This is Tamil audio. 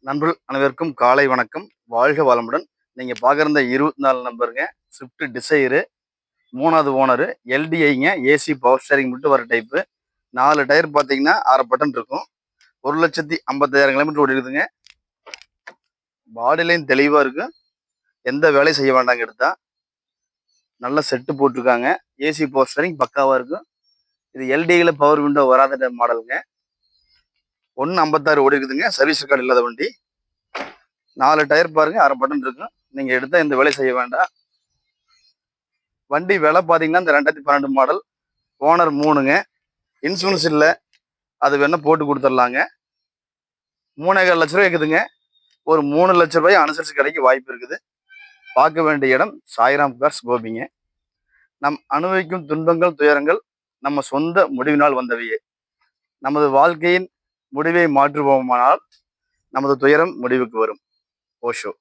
நண்பர்கள் அனைவருக்கும் காலை வணக்கம். வாழ்க வளமுடன். நீங்கள் பார்க்குற இந்த 24 நம்பருங்க ஸ்விஃப்ட் டிசைரு, 3வது ஓனரு, எல்டிஐங்க, ஏசி பவர் ஸ்டேரிங் மட்டும் வர டைப்பு. 4 டயர் பார்த்தீங்கன்னா 1/2 பட்டன் இருக்கும். 1,50,000 கிலோமீட்டர் ஓடி இருக்குதுங்க. பாடி லைன் தெளிவாக இருக்கும். எந்த வேலையும் செய்ய வேண்டாங்க. எடுத்தா நல்ல செட்டு போட்டிருக்காங்க. ஏசி பவர் ஸ்டேரிங் பக்காவாக இருக்கும். இது எல்டிஐயில் பவர் விண்டோ வராத மாடலுங்க. 1,56 ஓடி இருக்குதுங்க. சர்வீஸ் ரெக்கார்டு இல்லாத வண்டி. 4 டயர் பாருங்க, 1/2 பட்டன் இருக்கும். நீங்க எடுத்தா எந்த வேலையும் செய்ய வேண்டாம். வண்டி விலை பார்த்தீங்கன்னா இந்த 2012 மாடல், ஓனர் 3ங்க. இன்சூரன்ஸ் இல்லை, அது வேணா போட்டு கொடுத்துடலாங்க. 3,15 லட்ச ரூபாய் இருக்குதுங்க. ஒரு 3 லட்ச ரூபாய் அனுசரிச்சு கிடைக்க வாய்ப்பு இருக்குது. பார்க்க வேண்டிய இடம் சாய்ராம் கார்ஸ் கோபிங்க. நம் அனுபவிக்கும் துன்பங்கள் துயரங்கள் நம்ம சொந்த முடிவினால் வந்தவையே. நமது வாழ்க்கையின் முடிவை மாற்றுவோமானால் நமது துயரம் முடிவுக்கு வரும். ஓஷோ.